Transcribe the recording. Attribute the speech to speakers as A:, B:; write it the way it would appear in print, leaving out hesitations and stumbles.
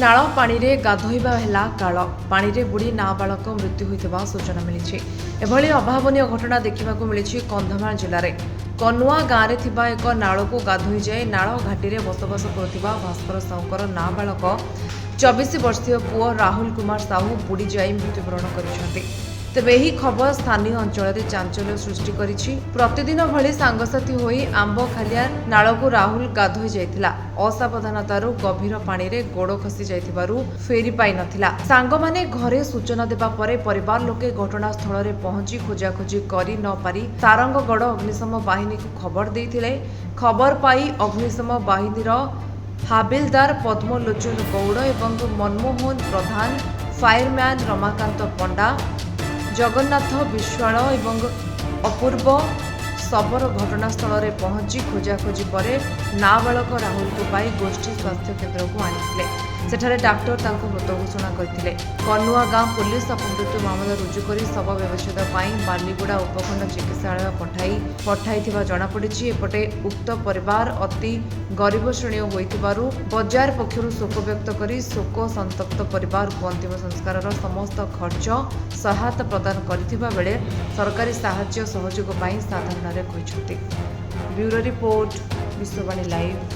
A: नाଳ ପାଣିରେ ଗାଧୋଇବା ହେଲା କାଳ। ପାଣିରେ ବୁଡ଼ି ନାବାଳକ ମୃତ୍ୟୁ ହୋଇଥିବା ସୂଚନା ମିଳିଛି। ଏଭଳି ଅଭାବନୀୟ ଘଟଣା ଦେଖିବାକୁ ମିଳିଛି କନ୍ଧମାଳ ଜିଲ୍ଲାରେ କନୁଆ ଗାଁରେ ଥିବା ଏକ ନାଳକୁ ଗାଧୋଇ ଯାଇ ନାଳ ଘାଟିରେ ବସବାସ କରୁଥିବା ଭାସ୍କର ସାହୁଙ୍କର ନାବାଳକ 24 ବର୍ଷୀୟ ପୁଅ ରାହୁଲ କୁମାର ସାହୁ ବୁଡ଼ି ଯାଇ ମୃତ୍ୟୁବରଣ କରିଛନ୍ତି। ତେବେ ଏହି ଖବର ସ୍ଥାନୀୟ ଅଞ୍ଚଳରେ ଚାଞ୍ଚଲ୍ୟ ସୃଷ୍ଟି କରିଛି। ପ୍ରତିଦିନ ଭଳି ସାଙ୍ଗସାଥୀ ହୋଇ ଆମ୍ବଖାଲିଆ ନାଳକୁ ରାହୁଲ ଗାଧୋଇ ଯାଇଥିଲା। ଅସାବଧାନତାରୁ ଗଭୀର ପାଣିରେ ଗୋଡ଼ ଖସି ଯାଇଥିବାରୁ ଫେରି ପାଇନଥିଲା। ସାଙ୍ଗମାନେ ଘରେ ସୂଚନା ଦେବା ପରେ ପରିବାର ଲୋକେ ଘଟଣାସ୍ଥଳରେ ପହଞ୍ଚି ଖୋଜାଖୋଜି କରି ନ ପାରି ସାରଙ୍ଗଗଡ଼ ଅଗ୍ନିଶମ ବାହିନୀକୁ ଖବର ଦେଇଥିଲେ। ଖବର ପାଇ ଅଗ୍ନିଶମ ବାହିନୀର ହାବିଲଦାର ପଦ୍ମଲୋଚନ ଗୌଡ଼ ଏବଂ ମନମୋହନ ପ୍ରଧାନ, ଫାୟାରମ୍ୟାନ ରମାକାନ୍ତ ପଣ୍ଡା, ଜଗନ୍ନାଥ ବିଶ୍ୱାଳ ଏବଂ ଅପୂର୍ବ ଶବର ଘଟଣାସ୍ଥଳରେ ପହଞ୍ଚି ଖୋଜାଖୋଜି ପରେ ନାବାଳକ ରାହୁଲକୁ ପାଇ ଗୋଷ୍ଠୀ ସ୍ୱାସ୍ଥ୍ୟ କେନ୍ଦ୍ରକୁ ଆଣିଥିଲେ। ସେଠାରେ ଡାକ୍ତର ତାଙ୍କୁ ମୃତ ଘୋଷଣା କରିଥିଲେ। କନୁଆ ଗାଁ ପୁଲିସ ଅପମୃତ୍ୟୁ ମାମଲା ରୁଜୁ କରି ଶବ ବ୍ୟବଚ୍ଛେଦ ପାଇଁ ବାଲିଗୁଡ଼ା ଉପଖଣ୍ଡ ଚିକିତ୍ସାଳୟ ପଠାଇଥିବା ଜଣାପଡ଼ିଛି। ଏପଟେ ଉକ୍ତ ପରିବାର ଅତି ଗରିବ ଶ୍ରେଣୀୟ ହୋଇଥିବାରୁ ବଜାର ପକ୍ଷରୁ ଶୋକ ବ୍ୟକ୍ତ କରି ଶୋକ ସନ୍ତପ୍ତ ପରିବାରକୁ ଅନ୍ତିମ ସଂସ୍କାରର ସମସ୍ତ ଖର୍ଚ୍ଚ ସହାୟତା ପ୍ରଦାନ କରିଥିବା ବେଳେ ସରକାରୀ ସାହାଯ୍ୟ ସହଯୋଗ ପାଇଁ ସାଧାରଣରେ କହିଛନ୍ତି। Bureau report, Biswabani live.